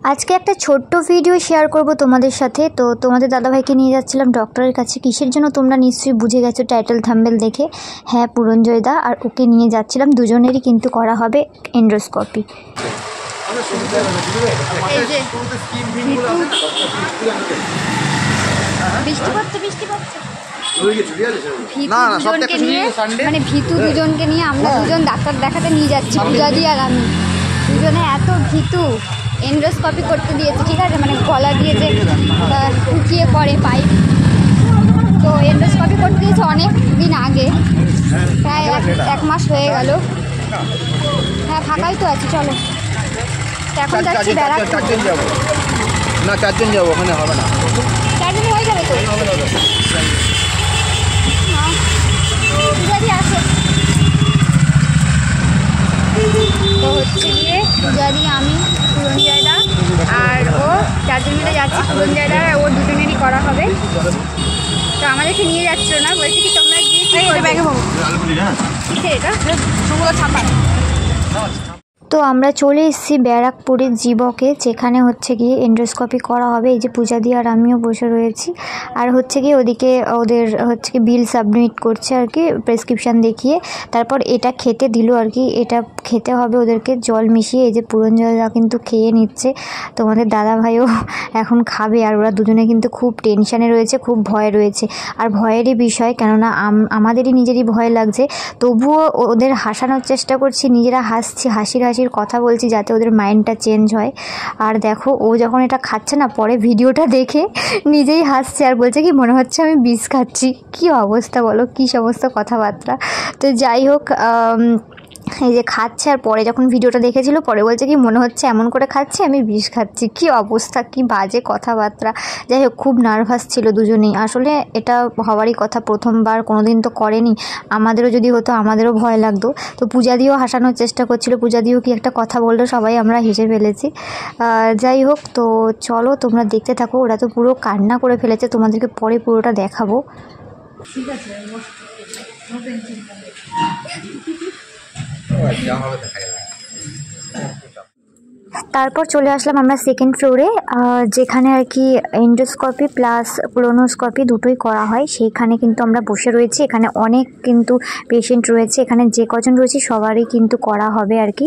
আজকে একটা ছোট্ট ভিডিও শেয়ার করব তোমাদের সাথে। তো তোমাদের দাদাভাইকে নিয়ে যাচ্ছিলাম ডক্টরের কাছে। কিসের জন্য তোমরা নিশ্চয়ই বুঝে গেছো টাইটেল থাম্বনেল দেখে। হ্যাঁ, পুরঞ্জয় দা আর ওকে নিয়ে যাচ্ছিলাম, দুজনেরই কিন্তু করা হবে এন্ডোস্কোপি। দুজনকে নিয়ে মানে ভীতু দুজনকে নিয়ে আমরা দুজন ডাক্তার দেখাতে নিয়ে যাচ্ছি, পূজাদি আর আমি। দুজনে এত ভীতু, এন্ডোস্কোপি করতে দিয়েছে, ঠিক আছে, মানে গলা দিয়ে যে ঢুকিয়ে করে পাইপ, তো এন্ডোস্কোপি করতে দিয়েছে অনেক দিন আগে, প্রায় এক মাস হয়ে গেল। হ্যাঁ, ফাঁকাই তো আছে, চলো। এখন যাচ্ছি ব্যারাক। না, 4 জন যাবো, ওখানে হবে না। 4 জন হয়ে যাবে তো। পূজাদি আসে তো হচ্ছে গিয়ে পূজাদি, আমি, পুরঞ্জয় দা আর ও 4 জন মিলে যাচ্ছি। পুরঞ্জয় দা ও দুজনেরই করা হবে। তো আমাদেরকে নিয়ে যাচ্ছিল না, বলছি কি তোমরা গিয়ে এটা ছাপা। তো আমরা চলে এসেছি ব্যারাকপুরের জীবকে, যেখানে হচ্ছে গিয়ে এন্ডোস্কোপি করা হবে। এই যে পূজাদি আর আমিও বসে রয়েছি, আর হচ্ছে গিয়ে ওদিকে ওদের হচ্ছে কি বিল সাবমিট করছে আর কি, প্রেসক্রিপশান দেখিয়ে। তারপর এটা খেতে দিল আর কি, এটা খেতে হবে ওদেরকে জল মিশিয়ে। এই যে পুরঞ্জয়দা কিন্তু খেয়ে নিচ্ছে, তোমাদের দাদাভাইও এখন খাবে। আর ওরা দুজনে কিন্তু খুব টেনশানে রয়েছে, খুব ভয় রয়েছে। আর ভয়েরই বিষয়, কেননা আমাদেরই নিজেরই ভয় লাগছে, তবুও ওদের হাসানোর চেষ্টা করছি, নিজেরা হাসছি, হাসির কথা বলছি যাতে ওদের মাইন্ডটা চেঞ্জ হয়। আর দেখো, ও যখন এটা খাচ্ছে না, পরে ভিডিওটা দেখে নিজেই হাসছে আর বলছে কি মনে হচ্ছে আমি বিষ খাচ্ছি। কি অবস্থা বলো, কি সমস্ত কথাবার্তা। তো যাই হোক, এই যে খাচ্ছে, আর পরে যখন ভিডিওটা দেখেছিল পরে বলছে কি মনে হচ্ছে এমন করে খাচ্ছি আমি বিষ খাচ্ছি। কি অবস্থা, কি বাজে কথাবার্তা। যাই হোক, খুব নার্ভাস ছিল দুজনেই। আসলে এটা হওয়ারই কথা, প্রথমবার, কোনোদিন তো করেনি। আমাদেরও যদি হতো আমাদেরও ভয় লাগতো। তো পূজাদিও হাসানোর চেষ্টা করছিল, পূজাদিও কি একটা কথা বললো, সবাই আমরা হেসে ফেলেছি। যাই হোক, তো চলো তোমরা দেখতে থাকো। ওরা তো পুরো কান্না করে ফেলেছে, তোমাদেরকে পরে পুরোটা দেখাবো। ঠিক আছে, তারপর চলে আসলাম আমরা সেকেন্ড ফ্লোরে, যেখানে আর কি এন্ডোস্কোপি প্লাস কোলোনোস্কোপি দুটোই করা হয়। সেইখানে কিন্তু আমরা বসে রয়েছি। এখানে অনেক কিন্তু পেশেন্ট রয়েছে, এখানে যে কজন রয়েছে সবারই কিন্তু করা হবে আর কি।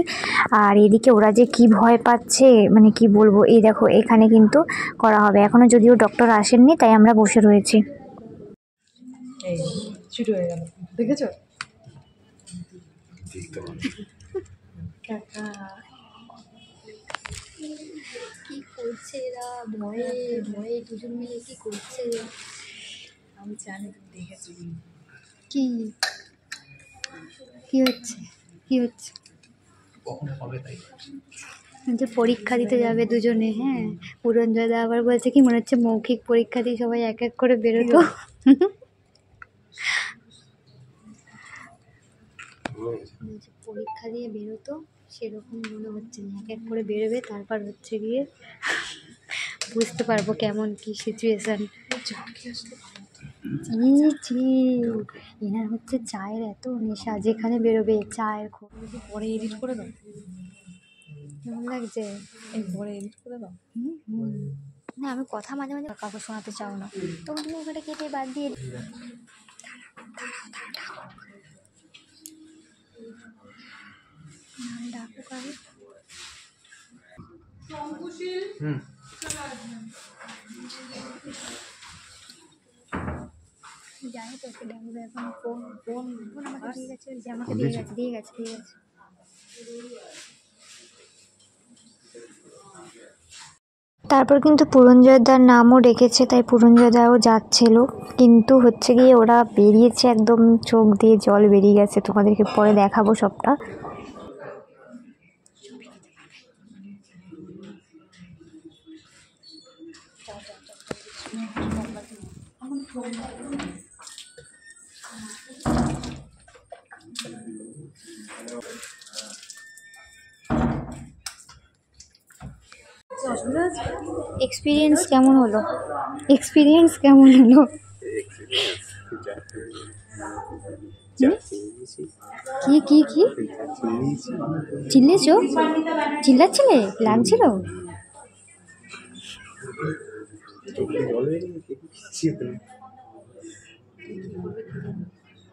আর এদিকে ওরা যে কি ভয় পাচ্ছে, মানে কি বলবো। এই দেখো, এখানে কিন্তু করা হবে। এখনও যদিও ডক্টর আসেননি, তাই আমরা বসে রয়েছি। শুরু হয়ে গেল, দেখেছো? কাকা কি করছে এরা, ভয়ে ভয়ে দুজন মিলে কি করছে আমি জানি, তুমি দেখেছো। কি কি হচ্ছে, কি হচ্ছে? যে পরীক্ষা দিতে যাবে দুজনে। হ্যাঁ, পুরঞ্জয়দা আবার বলছে কি মনে হচ্ছে মৌখিক পরীক্ষা দিয়ে সবাই এক এক করে বেরোতো। পরীক্ষা দিয়ে বেরোতো সেরকম মনে হচ্ছে না, এক এক করে বেরোবে, তারপর হচ্ছে গিয়ে বুঝতে পারবো কেমন কি সিচুয়েশান। এনার হচ্ছে চায়ের এত নেশা, যেখানে বেরোবে চায়ের পরে এডিট করে দাও। কেমন লাগছে? পরে এডিট করে দাও। না, আমি কথা মাঝে মাঝে কাউকে শোনাতে চাও না, তখন তুমি ওখানে কেটে বাদ দিয়ে ডাকো কারে। জানি তো ওকে ডাকবে এখন। ফোন ফোন ফোন আমাকে দিয়ে গেছে, যে আমাকে দিয়ে গেছে দিয়ে গেছে দিয়ে গেছে। তারপর কিন্তু পুরঞ্জয়দার নামও রেখেছে, তাই পুরঞ্জয়দাও যাচ্ছিল। কিন্তু হচ্ছে গিয়ে ওরা বেরিয়েছে, একদম চোখ দিয়ে জল বেরিয়ে গেছে। তোমাদেরকে পরে দেখাবো সবটা। এক্সপিরিয়েন্স কেমন হলো? এক্সপিরিয়েন্স কেমন হলো? কি কি কি চিল্লেছো? চিল্লাচ্ছিলে? লাগছিল? চোখে জলে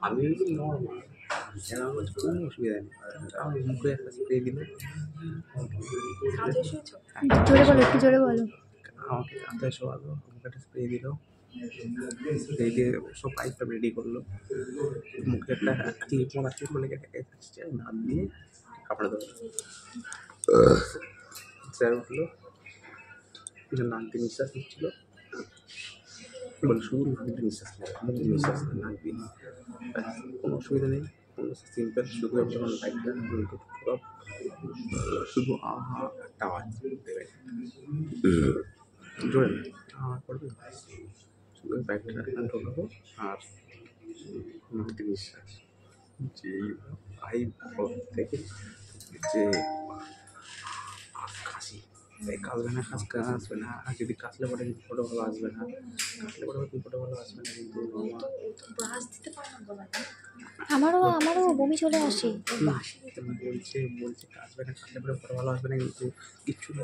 আমি নর্মাল কোনো অসুবিধা নেই। আমি মুখে একটা স্প্রে দিল, জোরে বলো, একটু জোরে বলো। আমাকে কাঁথে শোয়ালো, মুখে একটা স্প্রে দিল, স্প্রে দিয়ে সব পাইপটা রেডি করলো, মুখে একটা ক্লিপ মারছে বলে আসছে, নাক দিয়ে কাপড় ধরলো, স্যার উঠলো, নাক দিয়ে নিঃশ্বাস নিচ্ছিল, বলে শুধু নাক দিয়ে নিঃশ্বাস নেয়, মুখ দিয়ে নিঃশ্বাস নেয়, নাক দিয়ে। কোনো অসুবিধা নেই, কোনো সিম্পল, শুধু যখন পাইপটা শুধু আহা একটা আওয়াজ দেবে, জোরে না আহা করবে, শুধু পাইপটা ঢোকাবো আর নাক দিয়ে নিঃশ্বাস। যে পাইপ থেকে যে কাশি কাশবে না, আসবে না, আর যদি কাশলে পরে ফটো ভালো আসবে না, কাশলে পরে ফটো ভালো আসবে না, কিন্তু আমারও বমি চলে আসে। বলছে কাশবে না, কাশলে পরে ফটো ভালো আসবে না, কিন্তু কিচ্ছু না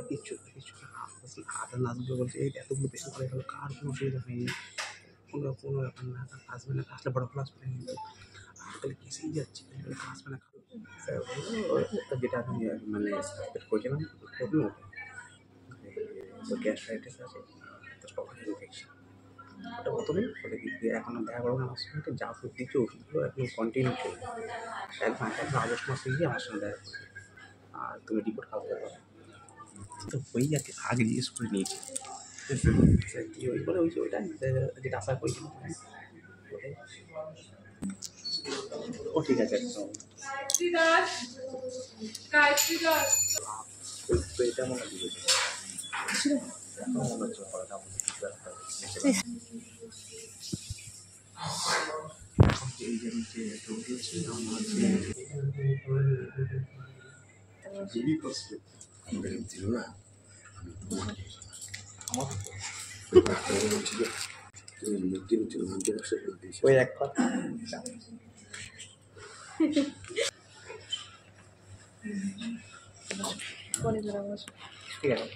হাতে নাচবে, বলছে এই এতগুলো বেশি করে গেলো, কার কোনো অসুবিধা হয়নি, কোনো ব্যাপার না, আসবে না, কাশলে বড় ভালো আসবে না, কিন্তু তাহলে কেসেই যাচ্ছে, আসবে না। যেটা আমি মানে সাসপেক্ট করেছিলাম প্রথমে গ্যাস্ট্রাইটিস আছে, স্টমাক ইনফেকশন, ওটা প্রথমে বলে কি এখনও দেখা করবো আমার সঙ্গে, যা ওষুধ দিচ্ছে ওষুধগুলো এখন কন্টিনিউ চলবে, একদম আগস্ট মাসে গিয়ে আমার সঙ্গে দেখা করবে, আর তুমি রিপোর্ট খাওয়াতে পারো তো হয়েই যাচ্ছে, আগে জিজ্ঞেস করে নিয়েছি কী ওই বলে ওই যে ওইটা যেটা আশা করেছিলাম ওটাই। ও ঠিক আছে, একদম এটা মনে দিয়েছে এই যে আমার খুবই কষ্ট ছিল না, ওই এক কথা ঠিক আছে,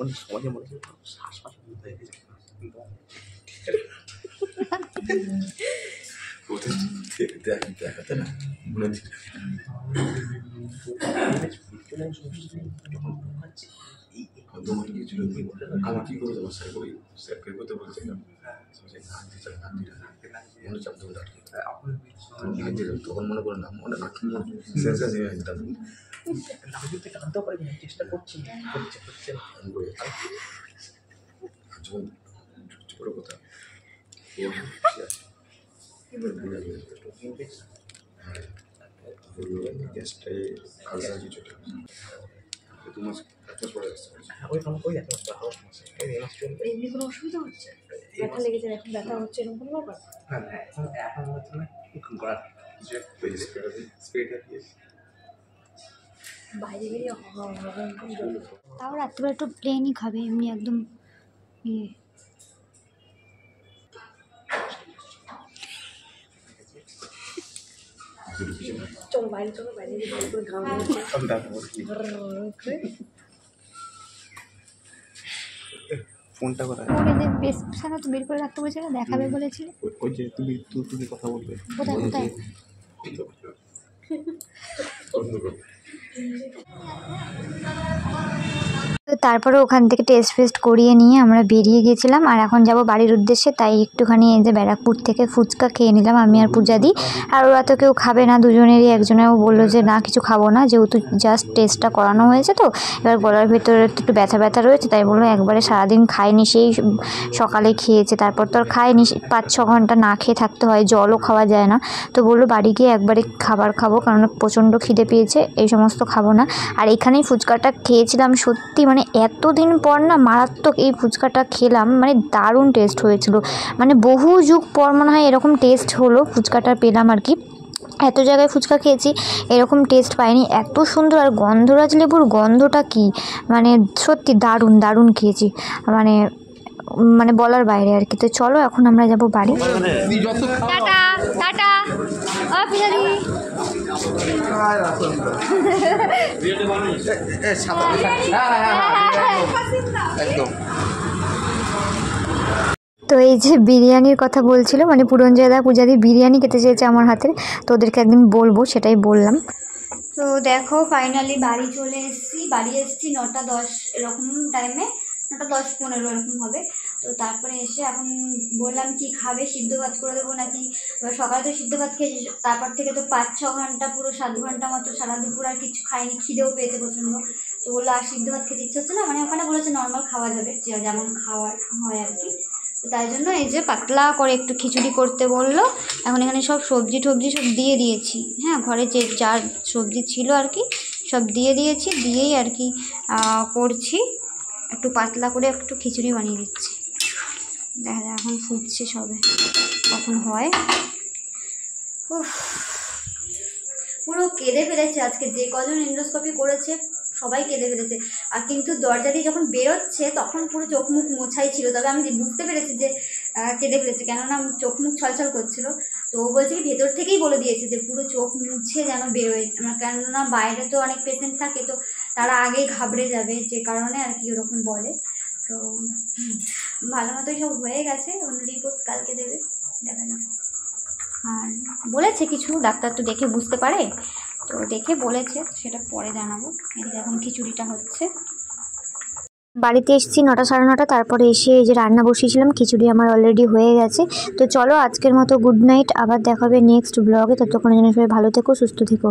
অনেক সমাজে মনে হচ্ছে শ্বাস হয়ে গেছে, দেখাতে না মনে হচ্ছে আমার কি করে দেবো স্যার, করি স্যারকে করতে বলছিলাম তখন মনে করে না মনে না টানতেও পারি, চেষ্টা করছি করে কথা গ্যাসটাই আলসার কিছুটা দু মাস এক মাস পরে আসতে পারছি, ওই কাম করি এক মাস চলবে, এমনি কোনো অসুবিধা হচ্ছে, ব্যথা লেগেছে, এখন ব্যথা হচ্ছে, এরকম কোনো ব্যাপার? হ্যাঁ এখন হচ্ছে না স্প্রেটা দিয়েছি বাইরে বেরিয়ে তাও রাত্রিবেলা একটু প্লেনই খাবে, এমনি একদম ইয়ে। চলো বাইরে, চলো বাইরে ফোনটা করা বেশ সারা তো বের করে রাখতে বলেছিল, দেখাবে বলেছিল, ওই যে তুমি কথা বলবে কোথায় কোথায় তো তারপরে ওখান থেকে টেস্ট ফেস্ট করিয়ে নিয়ে আমরা বেরিয়ে গেছিলাম, আর এখন যাব বাড়ির উদ্দেশ্যে। তাই একটুখানি এই যে ব্যারাকপুর থেকে ফুচকা খেয়ে নিলাম আমি আর পূজা দি, আর ওরা তো কেউ খাবে না, দুজনেরই একজনেও বললো যে না কিছু খাবো না, যেহেতু জাস্ট টেস্টটা করানো হয়েছে, তো এবার গলার ভেতরে একটু ব্যথা ব্যথা রয়েছে, তাই বললো একবারে সারাদিন খায়নি, সেই সকালে খেয়েছে, তারপর তো আর খায়নি, 5-6 ঘন্টা না খেয়ে থাকতে হয়, জলও খাওয়া যায় না, তো বললো বাড়ি গিয়ে একবারে খাবার খাবো, কারণ প্রচণ্ড খিদে পেয়েছে, এই সমস্ত খাবো না। আর এখানেই ফুচকাটা খেয়েছিলাম, সত্যি মানে এতদিন পর না মারাত্মক এই ফুচকাটা খেলাম, মানে দারুণ টেস্ট হয়েছিল, মানে বহু যুগ পর মনে হয় এরকম টেস্ট হলো ফুচকাটা পেলাম আর কি। এত জায়গায় ফুচকা খেয়েছি, এরকম টেস্ট পাইনি, এত সুন্দর, আর গন্ধরাজ লেবুর গন্ধটা কি, মানে সত্যি দারুণ দারুণ খেয়েছি, মানে বলার বাইরে আর কি। তো চলো এখন আমরা যাবো বাড়ি। টাটা টাটা ও পিজাদি একদম তো এই যে বিরিয়ানির কথা বলছিল, মানে পুরঞ্জয়দা পূজাদি বিরিয়ানি খেতে চেয়েছে আমার হাতের, তো ওদেরকে একদিন বলবো, সেটাই বললাম। তো দেখো ফাইনালি বাড়ি চলে এসেছি। বাড়ি এসেছি 9:10 এরকম টাইমে, 9:10-15 এরকম হবে। তো তারপরে এসে এখন বললাম কি খাবে, সিদ্ধ ভাত করে দেবো নাকি। এবার সকালে তো সিদ্ধ ভাত খেয়েছি, তারপর থেকে তো 5-6 ঘন্টা পুরো 7 ঘন্টা মতো সারা দুপুর আর কিছু খাইনি, খিদেও পেয়েছে প্রচণ্ড। তো বললো আর সিদ্ধ ভাত খেতে ইচ্ছে হচ্ছে না, মানে ওখানে বলেছে নর্মাল খাওয়া যাবে, যেমন খাওয়ার হয় আর কি। তো তাই জন্য এই যে পাতলা করে একটু খিচুড়ি করতে বললো। এখন এখানে সব সবজি টবজি সব দিয়ে দিয়েছি, হ্যাঁ, ঘরে যে যার সবজি ছিল আর কি সব দিয়ে দিয়েছি, দিয়েই আর কি করছি। একটু পাতলা করে একটু খিচুড়ি বানিয়ে দিচ্ছি। দেখা যায় এখন ফুটছে, সবে কখন হয়। উফ, পুরো কেঁদে ফেলেছে আজকে, যে কজন এন্ডোস্কোপি করেছে সবাই কেঁদে ফেলেছে। আর কিন্তু দরজা দিয়ে যখন বেরোচ্ছে তখন পুরো চোখ মুখ মোছাই ছিল, তবে আমি বুঝতে পেরেছি যে কেঁদে ফেলেছে, কেননা চোখ মুখ ছলছল করছিল। তো ও বলছে কি ভেতর থেকেই বলে দিয়েছে যে পুরো চোখ মুছে যেন বেরোয়, কেননা বাইরে তো অনেক পেশেন্ট থাকে, তো তারা আগেই ঘাবড়ে যাবে, যে কারণে আর কি ওরকম বলে। তো ভালো মতোই সব হয়ে গেছে, অন্য রিপোর্ট কালকে দেবে, দেখা যাক। আর বলেছে কিছু, ডাক্তার তো দেখে বুঝতে পারে, তো দেখে বলেছে, সেটা পরে জানাবো। এদিকে এখন খিচুড়িটা হচ্ছে। বাড়িতে এসেছি 9টা 9:30, তারপরে এসে এই যে রান্না বসিয়েছিলাম, খিচুড়ি আমার অলরেডি হয়ে গেছে। তো চলো আজকের মতো গুড নাইট, আবার দেখা হবে নেক্সট ব্লগে। ততক্ষণের জন্য সবাই ভালো থেকো, সুস্থ থেকো।